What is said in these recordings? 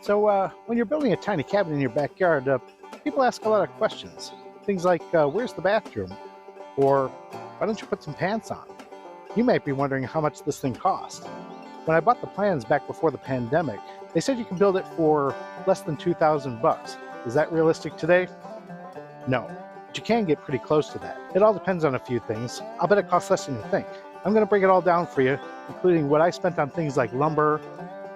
So, when you're building a tiny cabin in your backyard, people ask a lot of questions. Things like, where's the bathroom? Or, why don't you put some pants on? You might be wondering how much this thing cost. When I bought the plans back before the pandemic, they said you can build it for less than 2,000 bucks. Is that realistic today? No, but you can get pretty close to that. It all depends on a few things. I'll bet it costs less than you think. I'm going to break it all down for you, including what I spent on things like lumber,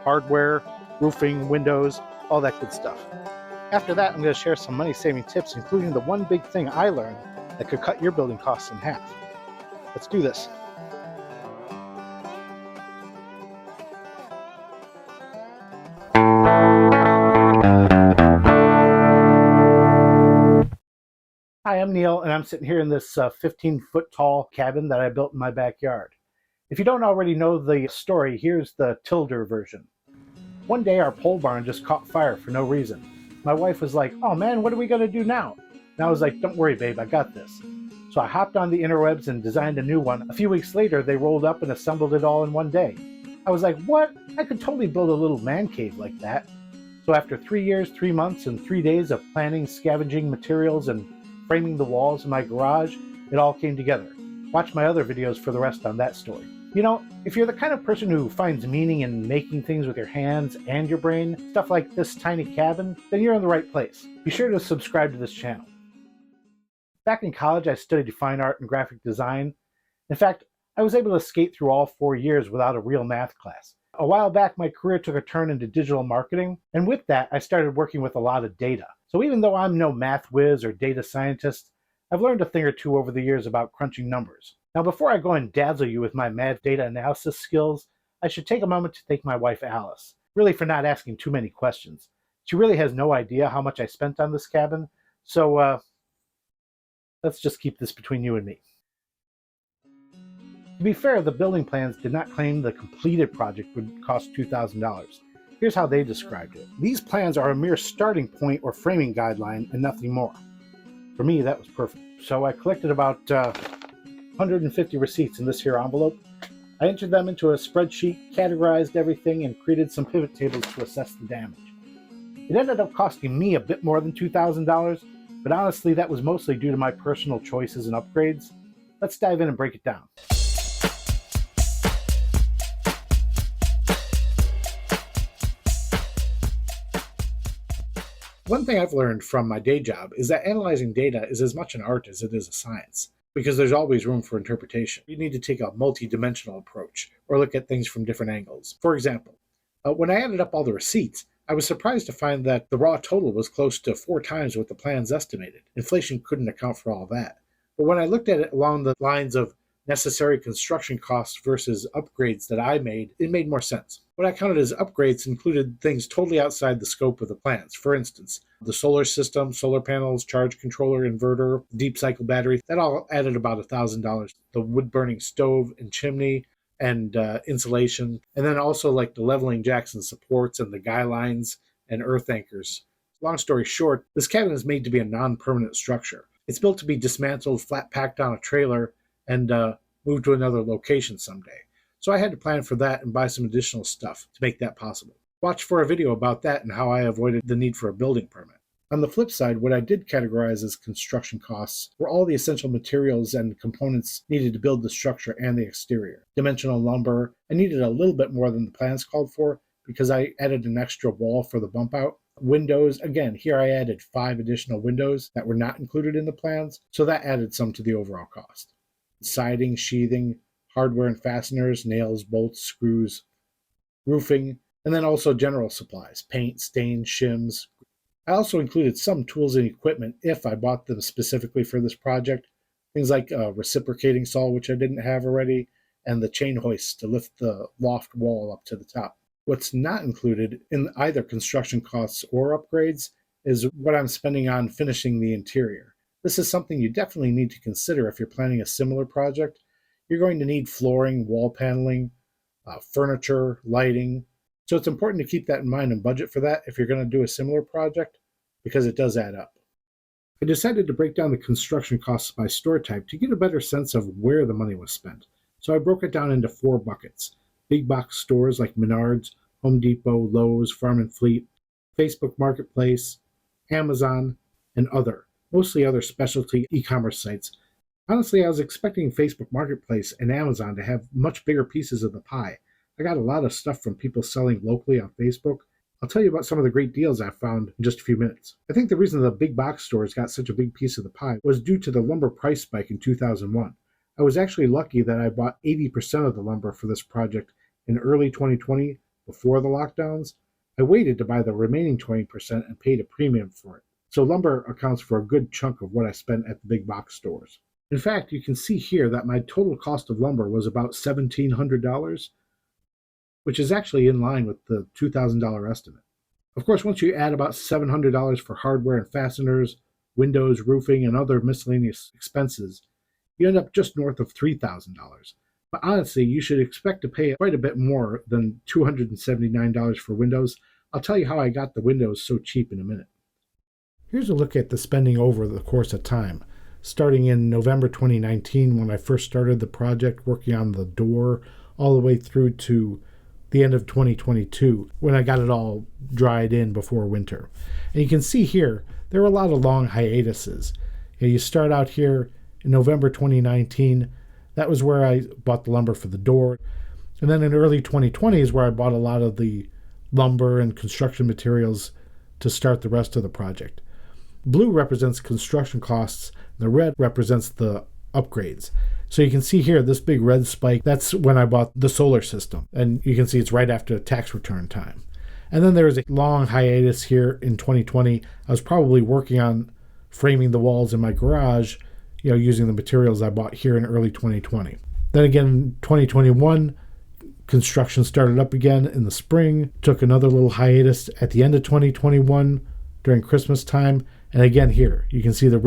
hardware, roofing, windows, all that good stuff. After that, I'm going to share some money-saving tips, including the one big thing I learned that could cut your building costs in half. Let's do this. Hi, I'm Neil, and I'm sitting here in this 15-foot tall cabin that I built in my backyard. If you don't already know the story, here's the Tilder version. One day our pole barn just caught fire for no reason. My wife was like, "Oh man, what are we gonna do now?" And I was like, "Don't worry, babe, I got this." So I hopped on the interwebs and designed a new one. A few weeks later, they rolled up and assembled it all in one day. I was like, what? I could totally build a little man cave like that. So after 3 years, 3 months, and 3 days of planning, scavenging materials, and framing the walls in my garage, it all came together. Watch my other videos for the rest on that story. You know, if you're the kind of person who finds meaning in making things with your hands and your brain, stuff like this tiny cabin, then you're in the right place. Be sure to subscribe to this channel. Back in college, I studied fine art and graphic design. In fact, I was able to skate through all 4 years without a real math class. A while back, my career took a turn into digital marketing, and with that, I started working with a lot of data. So even though I'm no math whiz or data scientist, I've learned a thing or two over the years about crunching numbers. Now, before I go and dazzle you with my mad data analysis skills, I should take a moment to thank my wife, Alice, really for not asking too many questions. She really has no idea how much I spent on this cabin, so let's just keep this between you and me. To be fair, the building plans did not claim the completed project would cost $2,000. Here's how they described it. These plans are a mere starting point or framing guideline and nothing more. For me, that was perfect. So I collected about 150 receipts in this here envelope. I entered them into a spreadsheet, categorized everything, and created some pivot tables to assess the damage. It ended up costing me a bit more than $2,000, but honestly, that was mostly due to my personal choices and upgrades. Let's dive in and break it down. One thing I've learned from my day job is that analyzing data is as much an art as it is a science, because there's always room for interpretation. You need to take a multi-dimensional approach, or look at things from different angles. For example, when I added up all the receipts, I was surprised to find that the raw total was close to 4 times what the plans estimated. Inflation couldn't account for all that. But when I looked at it along the lines of necessary construction costs versus upgrades that I made, it made more sense. What I counted as upgrades included things totally outside the scope of the plans. For instance, the solar system, solar panels, charge controller, inverter, deep cycle battery, that all added about $1,000. The wood-burning stove and chimney and insulation, and then also like the leveling jacks and supports and the guy lines and earth anchors. Long story short, this cabin is made to be a non-permanent structure. It's built to be dismantled, flat packed on a trailer, and move to another location someday. So I had to plan for that and buy some additional stuff to make that possible. Watch for a video about that and how I avoided the need for a building permit. On the flip side, what I did categorize as construction costs were all the essential materials and components needed to build the structure and the exterior. Dimensional lumber, I needed a little bit more than the plans called for because I added an extra wall for the bump out. Windows, again, here I added 5 additional windows that were not included in the plans, so that added some to the overall cost. Siding, sheathing, hardware and fasteners, nails, bolts, screws, roofing, and then also general supplies, paint, stains, shims. I also included some tools and equipment if I bought them specifically for this project, things like a reciprocating saw, which I didn't have already, and the chain hoists to lift the loft wall up to the top. What's not included in either construction costs or upgrades is what I'm spending on finishing the interior. This is something you definitely need to consider if you're planning a similar project. You're going to need flooring, wall paneling, furniture, lighting. So it's important to keep that in mind and budget for that if you're going to do a similar project, because it does add up. I decided to break down the construction costs by store type to get a better sense of where the money was spent. So I broke it down into 4 buckets. Big box stores like Menards, Home Depot, Lowe's, Farm and Fleet. Facebook Marketplace, Amazon, and mostly other specialty e-commerce sites. Honestly, I was expecting Facebook Marketplace and Amazon to have much bigger pieces of the pie. I got a lot of stuff from people selling locally on Facebook. I'll tell you about some of the great deals I found in just a few minutes. I think the reason the big box stores got such a big piece of the pie was due to the lumber price spike in 2001. I was actually lucky that I bought 80% of the lumber for this project in early 2020 before the lockdowns. I waited to buy the remaining 20% and paid a premium for it. So lumber accounts for a good chunk of what I spent at the big box stores. In fact, you can see here that my total cost of lumber was about $1,700, which is actually in line with the $2,000 estimate. Of course, once you add about $700 for hardware and fasteners, windows, roofing, and other miscellaneous expenses, you end up just north of $3,000. But honestly, you should expect to pay quite a bit more than $279 for windows. I'll tell you how I got the windows so cheap in a minute. Here's a look at the spending over the course of time. Starting in November 2019, when I first started the project working on the door, all the way through to the end of 2022, when I got it all dried in before winter. And you can see here, there are a lot of long hiatuses. You start out here in November 2019, that was where I bought the lumber for the door. And then in early 2020 is where I bought a lot of the lumber and construction materials to start the rest of the project. Blue represents construction costs, the red represents the upgrades. So you can see here, this big red spike, that's when I bought the solar system. And you can see it's right after tax return time. And then there was a long hiatus here in 2020. I was probably working on framing the walls in my garage, using the materials I bought here in early 2020. Then again, in 2021, construction started up again in the spring, took another little hiatus at the end of 2021 during Christmas time. And again here, you can see the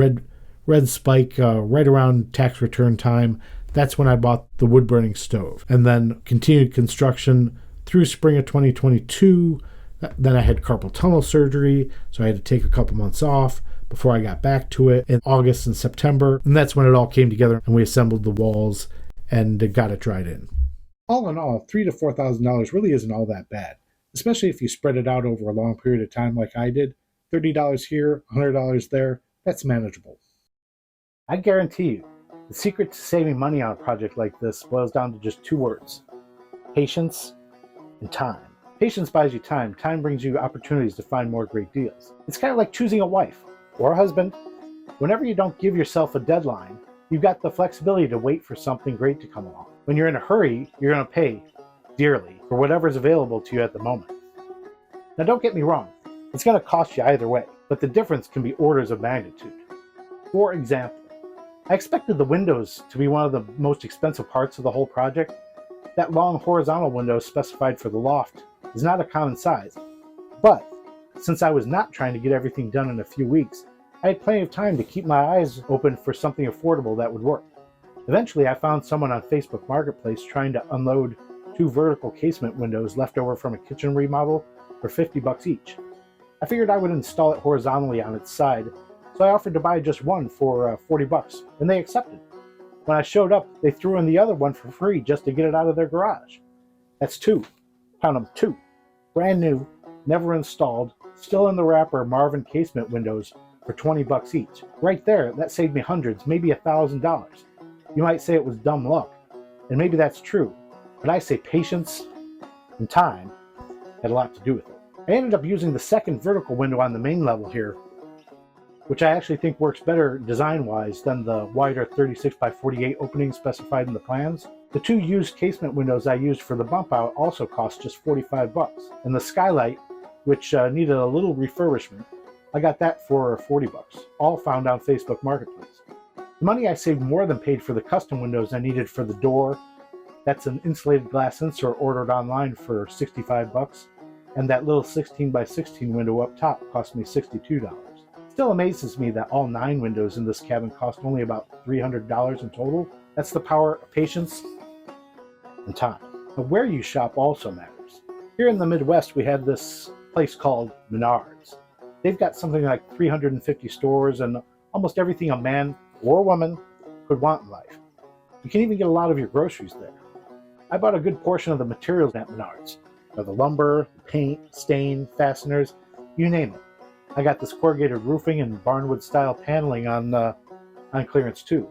red spike right around tax return time. That's when I bought the wood-burning stove. And then continued construction through spring of 2022. Then I had carpal tunnel surgery, so I had to take a couple months off before I got back to it in August and September. And that's when it all came together and we assembled the walls and got it dried in. All in all, $3,000 to $4,000 really isn't all that bad, especially if you spread it out over a long period of time like I did. $30 here, $100 there, that's manageable. I guarantee you, the secret to saving money on a project like this boils down to just two words: patience and time. Patience buys you time. Time brings you opportunities to find more great deals. It's kind of like choosing a wife or a husband. Whenever you don't give yourself a deadline, you've got the flexibility to wait for something great to come along. When you're in a hurry, you're going to pay dearly for whatever's available to you at the moment. Now, don't get me wrong. It's going to cost you either way, but the difference can be orders of magnitude. For example, I expected the windows to be one of the most expensive parts of the whole project. That long horizontal window specified for the loft is not a common size, but since I was not trying to get everything done in a few weeks, I had plenty of time to keep my eyes open for something affordable that would work. Eventually, I found someone on Facebook Marketplace trying to unload 2 vertical casement windows left over from a kitchen remodel for $50 each. I figured I would install it horizontally on its side, so I offered to buy just one for $40, and they accepted. When I showed up, they threw in the other one for free just to get it out of their garage. That's 2. Count them, 2. Brand new, never installed, still in the wrapper Marvin casement windows for $20 each. Right there, that saved me hundreds, maybe $1,000. You might say it was dumb luck, and maybe that's true, but I say patience and time had a lot to do with it. I ended up using the second vertical window on the main level here, which I actually think works better design-wise than the wider 36 by 48 opening specified in the plans. The 2 used casement windows I used for the bump out also cost just $45, and the skylight, which needed a little refurbishment, I got that for $40, all found on Facebook Marketplace. The money I saved more than paid for the custom windows I needed for the door. That's an insulated glass insert ordered online for $65, and that little 16 by 16 window up top cost me $62. Still amazes me that all 9 windows in this cabin cost only about $300 in total. That's the power of patience and time. But where you shop also matters. Here in the Midwest, we have this place called Menards. They've got something like 350 stores and almost everything a man or a woman could want in life. You can even get a lot of your groceries there. I bought a good portion of the materials at Menards. The lumber, the paint, stain, fasteners, you name it. I got this corrugated roofing and barnwood style paneling on clearance too.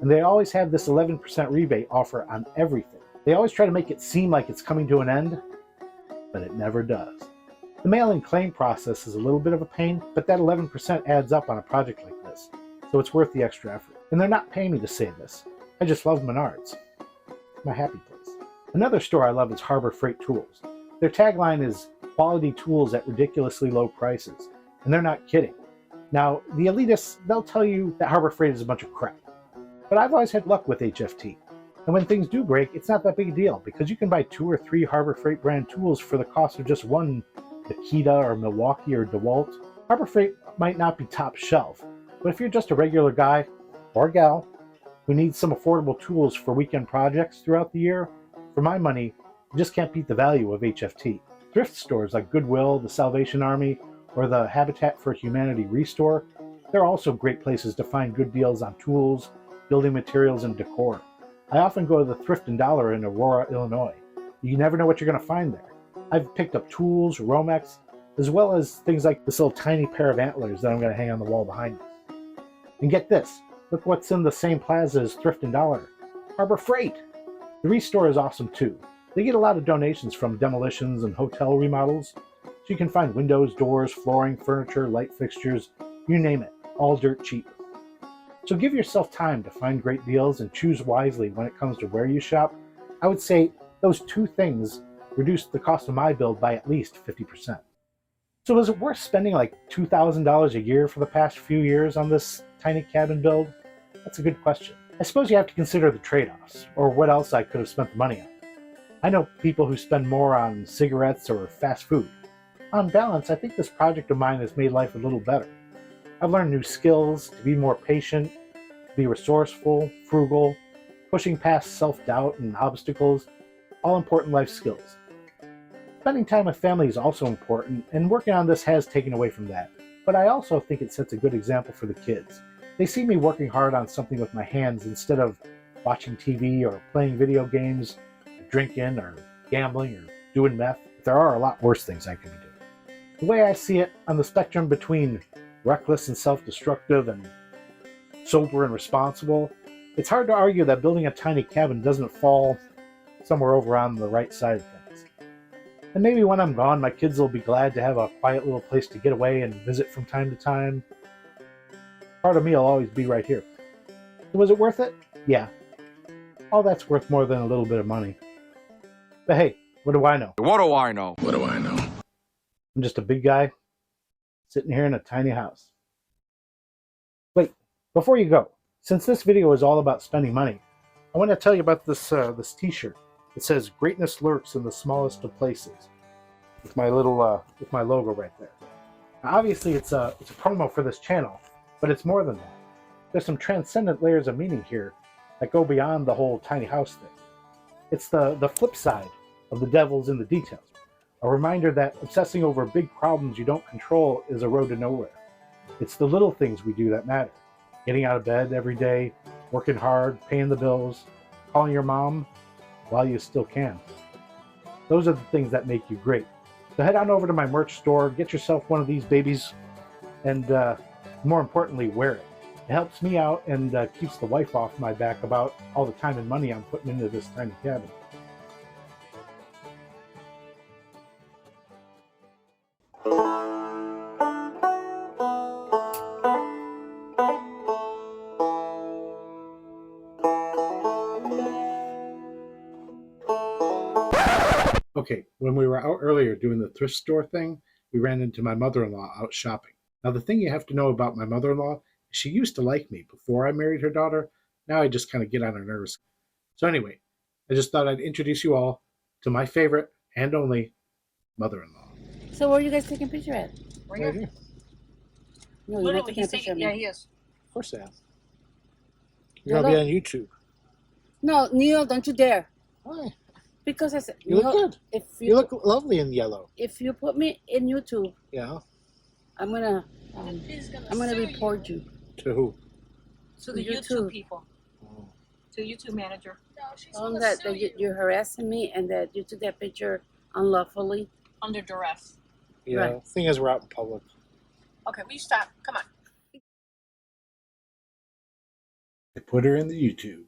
And they always have this 11% rebate offer on everything. They always try to make it seem like it's coming to an end, but it never does. The mail and claim process is a little bit of a pain, but that 11% adds up on a project like this, so it's worth the extra effort. And they're not paying me to say this. I just love Menards. It's my happy place. Another store I love is Harbor Freight Tools. Their tagline is quality tools at ridiculously low prices, and they're not kidding. Now, the elitists, they'll tell you that Harbor Freight is a bunch of crap, but I've always had luck with HFT. And when things do break, it's not that big a deal, because you can buy 2 or 3 Harbor Freight brand tools for the cost of just one Makita or Milwaukee or DeWalt. Harbor Freight might not be top shelf, but if you're just a regular guy or gal who needs some affordable tools for weekend projects throughout the year, for my money, you just can't beat the value of HFT. Thrift stores like Goodwill, the Salvation Army, or the Habitat for Humanity Restore, they're also great places to find good deals on tools, building materials, and decor. I often go to the Thrift and Dollar in Aurora, Illinois. You never know what you're going to find there. I've picked up tools, Romex, as well as things like this little tiny pair of antlers that I'm going to hang on the wall behind me. And get this, look what's in the same plaza as Thrift and Dollar. Harbor Freight! The Restore is awesome too. They get a lot of donations from demolitions and hotel remodels, so you can find windows, doors, flooring, furniture, light fixtures, you name it, all dirt cheap. So give yourself time to find great deals and choose wisely when it comes to where you shop. I would say those 2 things reduce the cost of my build by at least 50%. So is it worth spending like $2,000 a year for the past few years on this tiny cabin build? That's a good question. I suppose you have to consider the trade-offs, or what else I could have spent the money on. I know people who spend more on cigarettes or fast food. On balance, I think this project of mine has made life a little better. I've learned new skills, to be more patient, to be resourceful, frugal, pushing past self-doubt and obstacles, all important life skills. Spending time with family is also important, and working on this has taken away from that. But I also think it sets a good example for the kids. They see me working hard on something with my hands instead of watching TV or playing video games, or drinking or gambling or doing meth. There are a lot worse things I could be doing. The way I see it, on the spectrum between reckless and self-destructive and sober and responsible, it's hard to argue that building a tiny cabin doesn't fall somewhere over on the right side of things. And maybe when I'm gone, my kids will be glad to have a quiet little place to get away and visit from time to time. Part of me will always be right here. So was it worth it? Yeah. All that's worth more than a little bit of money. But hey, what do I know? What do I know? What do I know? I'm just a big guy sitting here in a tiny house. Wait, before you go, since this video is all about spending money, I want to tell you about this t-shirt. It says "Greatness lurks in the smallest of places," with my little with my logo right there. Now, obviously, it's a promo for this channel, but it's more than that. There's some transcendent layers of meaning here that go beyond the whole tiny house thing. It's the flip side of the devil's in the details. A reminder that obsessing over big problems you don't control is a road to nowhere. It's the little things we do that matter. Getting out of bed every day, working hard, paying the bills, calling your mom while you still can. Those are the things that make you great. So head on over to my merch store, get yourself one of these babies, and more importantly, wear it. It helps me out and keeps the wife off my back about all the time and money I'm putting into this tiny cabin. Okay, when we were out earlier doing the thrift store thing, we ran into my mother-in-law out shopping. Now, the thing you have to know about my mother-in-law is she used to like me before I married her daughter. Now I just kind of get on her nerves. So anyway, I just thought I'd introduce you all to my favorite and only mother-in-law. So where are you guys taking a picture at? Right here. No, you're not taking a picture of me. Yeah, he is. Of course I am. You're going to be on YouTube. No, Neil, don't you dare. Why? Because I said, You look good. If You look lovely in yellow. If you put me in YouTube, Yeah. I'm gonna report you. To who? To the YouTube people. Oh. To the YouTube manager. No, she's Tell them gonna that sue you. you're harassing me and that you took that picture unlawfully. Under duress. Yeah, Right. thing is, we're out in public. Okay, will you stop? Come on. I put her in the YouTube.